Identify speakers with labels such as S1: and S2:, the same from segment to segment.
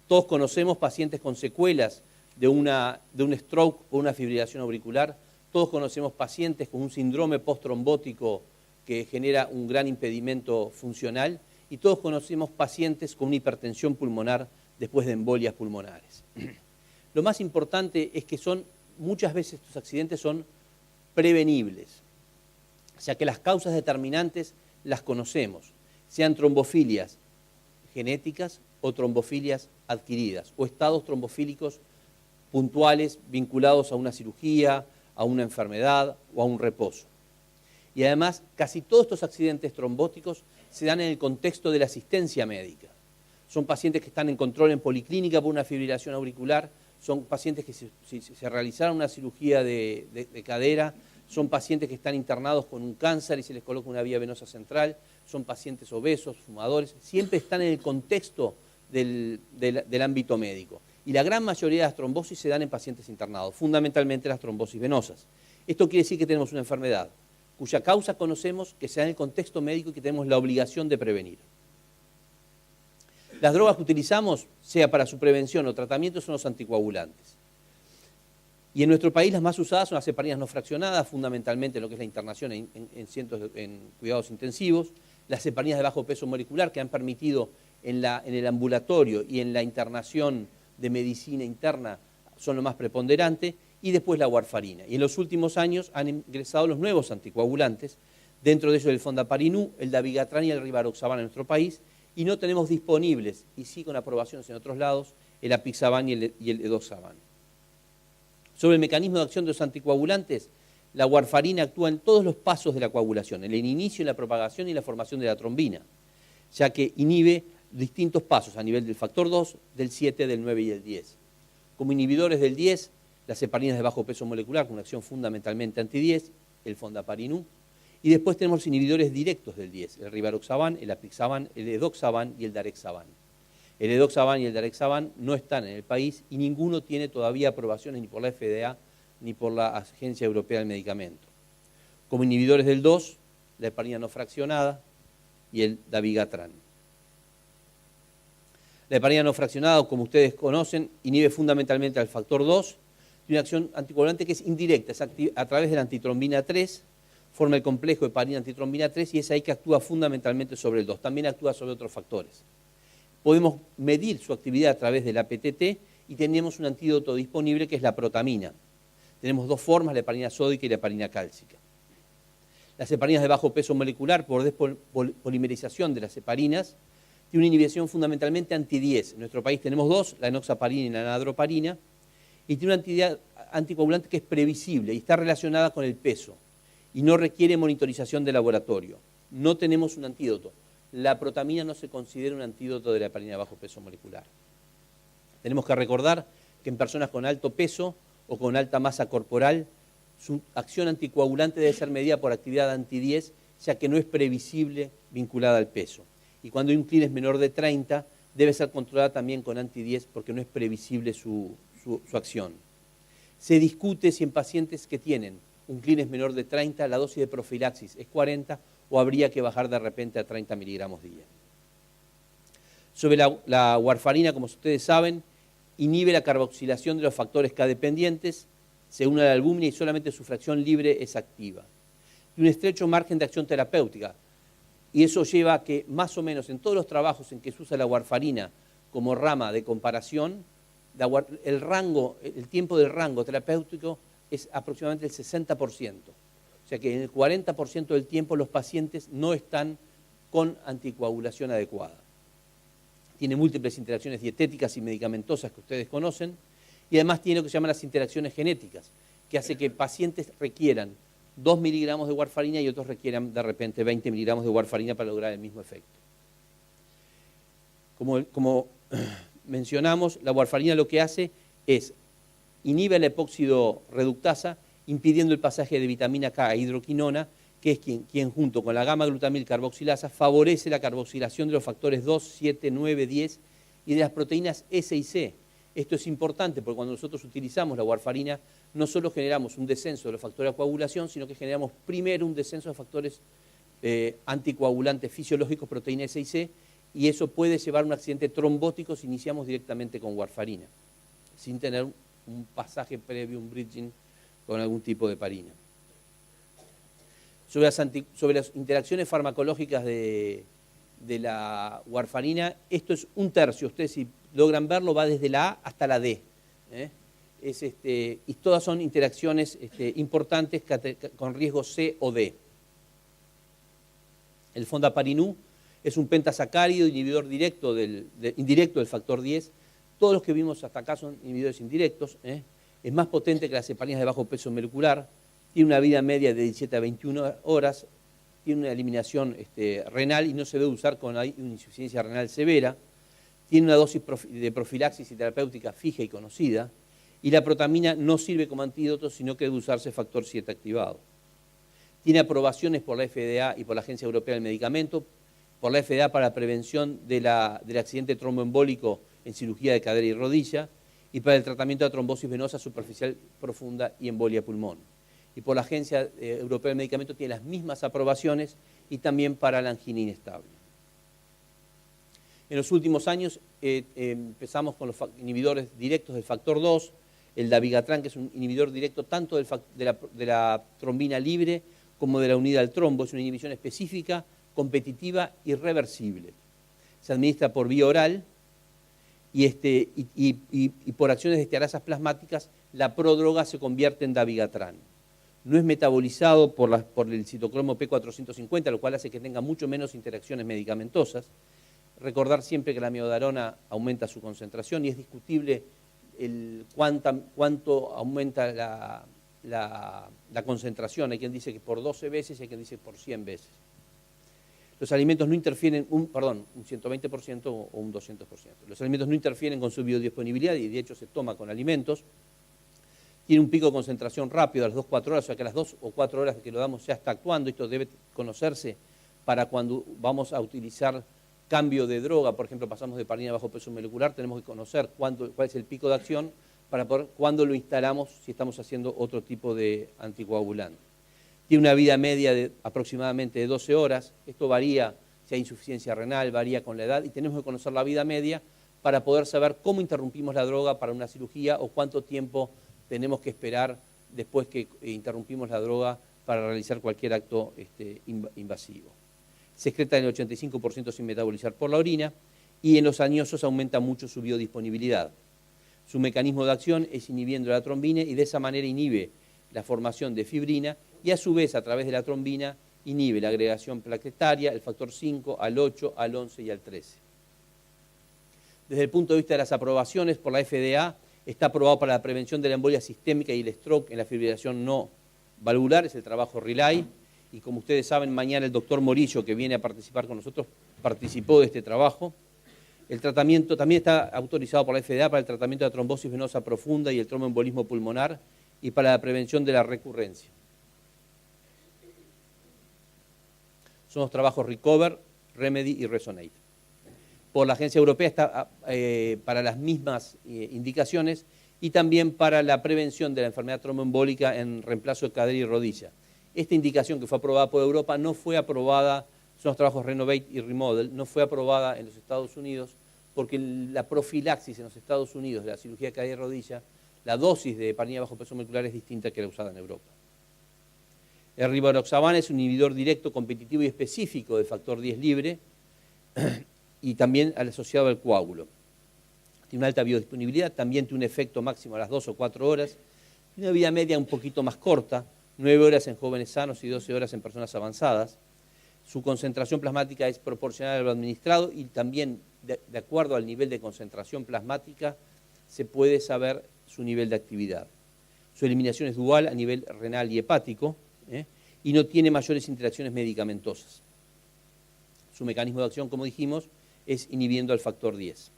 S1: Todos conocemos pacientes con secuelas de un stroke o una fibrilación auricular. Todos conocemos pacientes con un síndrome postrombótico que genera un gran impedimento funcional. Y todos conocemos pacientes con una hipertensión pulmonar después de embolias pulmonares. Lo más importante es que muchas veces estos accidentes son prevenibles. O sea que las causas determinantes las conocemos, sean trombofilias genéticas o trombofilias adquiridas, o estados trombofílicos puntuales vinculados a una cirugía, a una enfermedad o a un reposo. Y además, casi todos estos accidentes trombóticos se dan en el contexto de la asistencia médica. Son pacientes que están en control en policlínica por una fibrilación auricular, son pacientes que se realizaron una cirugía de cadera, son pacientes que están internados con un cáncer y se les coloca una vía venosa central, son pacientes obesos, fumadores, siempre están en el contexto del ámbito médico. Y la gran mayoría de las trombosis se dan en pacientes internados, fundamentalmente las trombosis venosas. Esto quiere decir que tenemos una enfermedad cuya causa conocemos, que se da en el contexto médico y que tenemos la obligación de prevenir. Las drogas que utilizamos, sea para su prevención o tratamiento, son los anticoagulantes. Y en nuestro país las más usadas son las heparinas no fraccionadas, fundamentalmente en lo que es la internación en cuidados intensivos, las heparinas de bajo peso molecular que han permitido en el ambulatorio y en la internación de medicina interna son lo más preponderante, y después la warfarina. Y en los últimos años han ingresado los nuevos anticoagulantes, dentro de ellos el fondaparinú, el dabigatran y el rivaroxaban en nuestro país, y no tenemos disponibles, y sí con aprobaciones en otros lados, el apixaban y el edoxaban. Sobre el mecanismo de acción de los anticoagulantes, la warfarina actúa en todos los pasos de la coagulación, en el inicio, en la propagación y la formación de la trombina, ya que inhibe distintos pasos a nivel del factor 2, del 7, del 9 y del 10. Como inhibidores del 10, las heparinas de bajo peso molecular, con una acción fundamentalmente anti-10, el fondaparinú, y después tenemos los inhibidores directos del 10, el rivaroxaban, el apixaban, el edoxaban y el darexaban. El edoxaban y el darexaban no están en el país y ninguno tiene todavía aprobaciones ni por la FDA ni por la Agencia Europea del Medicamento. Como inhibidores del 2, la heparina no fraccionada y el dabigatran. La heparina no fraccionada, como ustedes conocen, inhibe fundamentalmente al factor 2, tiene una acción anticoagulante que es indirecta, es a través de la antitrombina 3, forma el complejo heparina-antitrombina 3 y es ahí que actúa fundamentalmente sobre el 2, también actúa sobre otros factores. Podemos medir su actividad a través de la PTT y tenemos un antídoto disponible que es la protamina. Tenemos dos formas, la heparina sódica y la heparina cálcica. Las heparinas de bajo peso molecular, por despolimerización de las heparinas, tiene una inhibición fundamentalmente anti-10. En nuestro país tenemos dos, la enoxaparina y la anadroparina, y tiene una actividad anticoagulante que es previsible y está relacionada con el peso y no requiere monitorización de laboratorio. No tenemos un antídoto. La protamina no se considera un antídoto de la heparina de bajo peso molecular. Tenemos que recordar que en personas con alto peso o con alta masa corporal, su acción anticoagulante debe ser medida por actividad anti-10, ya que no es previsible vinculada al peso. Y cuando un CLIN es menor de 30, debe ser controlada también con anti-10 porque no es previsible su acción. Se discute si en pacientes que tienen un CLIN es menor de 30, la dosis de profilaxis es 40 o habría que bajar de repente a 30 miligramos día. Sobre la warfarina, como ustedes saben, inhibe la carboxilación de los factores K dependientes, se une a la albúmina y solamente su fracción libre es activa. Tiene un estrecho margen de acción terapéutica y eso lleva a que más o menos en todos los trabajos en que se usa la warfarina como rama de comparación, el tiempo del rango terapéutico es aproximadamente el 60%. O sea que en el 40% del tiempo los pacientes no están con anticoagulación adecuada. Tiene múltiples interacciones dietéticas y medicamentosas que ustedes conocen y además tiene lo que se llaman las interacciones genéticas, que hace que pacientes requieran 2 miligramos de warfarina y otros requieran de repente 20 miligramos de warfarina para lograr el mismo efecto. Como mencionamos, la warfarina lo que hace es inhibe la epóxido reductasa, impidiendo el pasaje de vitamina K a hidroquinona, que es quien junto con la gamma-glutamil carboxilasa favorece la carboxilación de los factores 2, 7, 9, 10 y de las proteínas S y C. Esto es importante porque cuando nosotros utilizamos la warfarina no solo generamos un descenso de los factores de coagulación, sino que generamos primero un descenso de factores anticoagulantes fisiológicos, proteína S y C, y eso puede llevar a un accidente trombótico si iniciamos directamente con warfarina, sin tener un pasaje previo, un bridging con algún tipo de heparina. Sobre las interacciones farmacológicas de la warfarina, esto es un tercio, ustedes si logran verlo va desde la A hasta la D. Y todas son interacciones importantes con riesgo C o D. El fondaparinú es un pentasacárido inhibidor indirecto del factor 10. Todos los que vimos hasta acá son inhibidores indirectos. Es más potente que las heparinas de bajo peso molecular. Tiene una vida media de 17 a 21 horas. Tiene una eliminación renal y no se debe usar cuando hay una insuficiencia renal severa. Tiene una dosis de profilaxis y terapéutica fija y conocida. Y la protamina no sirve como antídoto, sino que debe usarse factor 7 activado. Tiene aprobaciones por la FDA y por la Agencia Europea del Medicamento, por la FDA para la prevención del accidente tromboembólico en cirugía de cadera y rodilla, y para el tratamiento de trombosis venosa superficial profunda y embolia pulmón. Y por la Agencia Europea del Medicamento tiene las mismas aprobaciones y también para la angina inestable. En los últimos años empezamos con los inhibidores directos del factor 2, el dabigatran, que es un inhibidor directo tanto de la trombina libre como de la unida al trombo. Es una inhibición específica, competitiva y reversible. Se administra por vía oral y por acciones de estearasas plasmáticas, la prodroga se convierte en dabigatran. No es metabolizado por el citocromo P450, lo cual hace que tenga mucho menos interacciones medicamentosas. Recordar siempre que la amiodarona aumenta su concentración y es discutible cuánto aumenta la concentración. Hay quien dice que por 12 veces y hay quien dice por 100 veces. Los alimentos no interfieren, un 120% o un 200%. Los alimentos no interfieren con su biodisponibilidad y de hecho se toma con alimentos. Tiene un pico de concentración rápido a las 2-4 horas, o sea que a las 2 o 4 horas que lo damos ya está actuando. Esto debe conocerse para cuando vamos a utilizar cambio de droga. Por ejemplo, pasamos de heparina bajo peso molecular, tenemos que conocer cuál es el pico de acción para poder cuándo lo instalamos si estamos haciendo otro tipo de anticoagulante. Tiene una vida media de aproximadamente de 12 horas. Esto varía si hay insuficiencia renal, varía con la edad y tenemos que conocer la vida media para poder saber cómo interrumpimos la droga para una cirugía o cuánto tiempo tenemos que esperar después que interrumpimos la droga para realizar cualquier acto invasivo. Se excreta en el 85% sin metabolizar por la orina y en los añosos aumenta mucho su biodisponibilidad. Su mecanismo de acción es inhibiendo la trombina y de esa manera inhibe la formación de fibrina y a su vez a través de la trombina inhibe la agregación plaquetaria, el factor 5, al 8, al 11 y al 13. Desde el punto de vista de las aprobaciones por la FDA, está aprobado para la prevención de la embolia sistémica y el stroke en la fibrilación no valvular, es el trabajo RELAY, y como ustedes saben, mañana el doctor Morillo, que viene a participar con nosotros, participó de este trabajo. El tratamiento también está autorizado por la FDA para el tratamiento de la trombosis venosa profunda y el tromboembolismo pulmonar y para la prevención de la recurrencia. Son los trabajos RECOVER, REMEDY y RESONATE. Por la Agencia Europea está para las mismas indicaciones y también para la prevención de la enfermedad tromboembólica en reemplazo de cadera y rodilla. Esta indicación que fue aprobada por Europa no fue aprobada, son los trabajos RENOVATE y REMODEL, no fue aprobada en los Estados Unidos porque la profilaxis en los Estados Unidos de la cirugía de cadera y rodilla, la dosis de heparina bajo peso molecular es distinta que la usada en Europa. El rivaroxaban es un inhibidor directo, competitivo y específico del factor 10 libre y también asociado al coágulo. Tiene una alta biodisponibilidad, también tiene un efecto máximo a las 2 o 4 horas, tiene una vida media un poquito más corta, 9 horas en jóvenes sanos y 12 horas en personas avanzadas. Su concentración plasmática es proporcional a lo administrado y también, de acuerdo al nivel de concentración plasmática, se puede saber su nivel de actividad. Su eliminación es dual a nivel renal y hepático y no tiene mayores interacciones medicamentosas. Su mecanismo de acción, como dijimos, es inhibiendo al factor 10.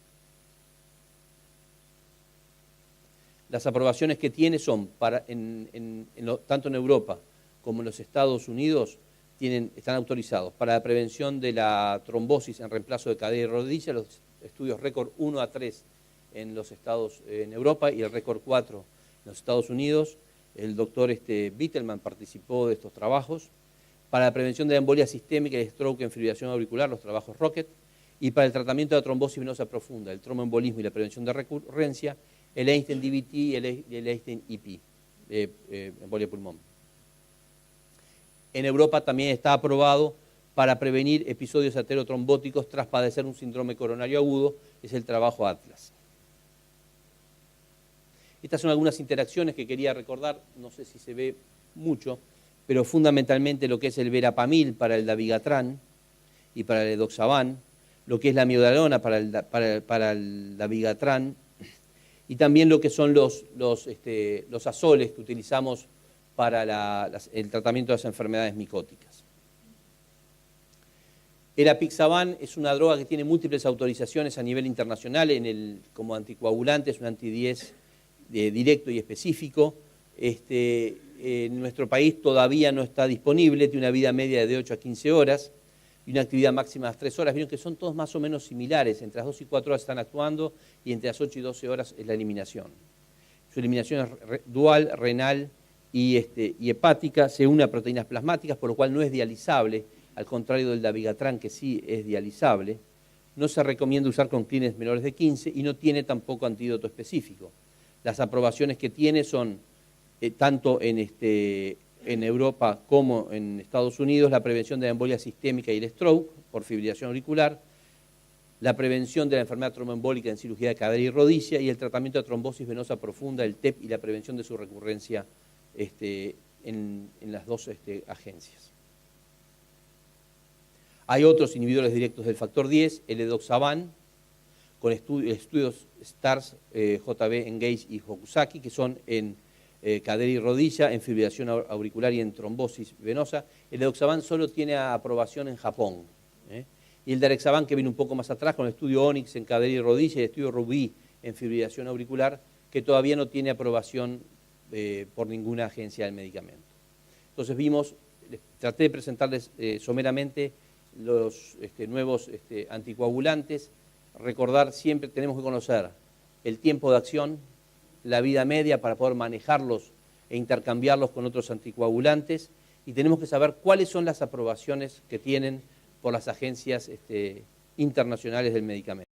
S1: Las aprobaciones que tiene son, tanto en Europa como en los Estados Unidos, están autorizados para la prevención de la trombosis en reemplazo de cadera y rodilla, los estudios récord 1 a 3 en Europa y el récord 4 en los Estados Unidos. El doctor Bittelman participó de estos trabajos. Para la prevención de la embolia sistémica y stroke en fibrilación auricular, los trabajos ROCKET. Y para el tratamiento de la trombosis venosa profunda, el tromboembolismo y la prevención de recurrencia, el Einstein DVT y el Einstein EP, embolia de pulmón. En Europa también está aprobado para prevenir episodios aterotrombóticos tras padecer un síndrome coronario agudo, es el trabajo Atlas. Estas son algunas interacciones que quería recordar, no sé si se ve mucho, pero fundamentalmente lo que es el verapamil para el dabigatran y para el edoxaban, lo que es la midazolam para el dabigatran, y también lo que son los azoles que utilizamos para el tratamiento de las enfermedades micóticas. El apixaban es una droga que tiene múltiples autorizaciones a nivel internacional como anticoagulante, es un anti-10 directo y específico. En nuestro país todavía no está disponible, tiene una vida media de 8 a 15 horas y una actividad máxima de 3 horas. Vieron que son todos más o menos similares, entre las 2 y 4 horas están actuando y entre las 8 y 12 horas es la eliminación. Su eliminación es dual, renal y hepática, se une a proteínas plasmáticas, por lo cual no es dializable, al contrario del dabigatran, que sí es dializable. No se recomienda usar con clínicos menores de 15 y no tiene tampoco antídoto específico. Las aprobaciones que tiene son, tanto en Europa como en Estados Unidos, la prevención de la embolia sistémica y el stroke por fibrilación auricular, la prevención de la enfermedad tromboembólica en cirugía de cadera y rodilla y el tratamiento de trombosis venosa profunda, el TEP, y la prevención de su recurrencia en las dos agencias. Hay otros inhibidores directos del factor 10, el edoxaban, con estudios STARS, JB, Engage y Hokusaki, que son en cadera y rodilla, en fibrilación auricular y en trombosis venosa. El edoxaban solo tiene aprobación en Japón. Y el darexaban, que viene un poco más atrás, con el estudio Onyx en cadera y rodilla y el estudio Rubí en fibrilación auricular, que todavía no tiene aprobación por ninguna agencia del medicamento. Entonces traté de presentarles someramente los nuevos anticoagulantes. Recordar siempre, tenemos que conocer el tiempo de acción, la vida media para poder manejarlos e intercambiarlos con otros anticoagulantes, y tenemos que saber cuáles son las aprobaciones que tienen por las agencias internacionales del medicamento.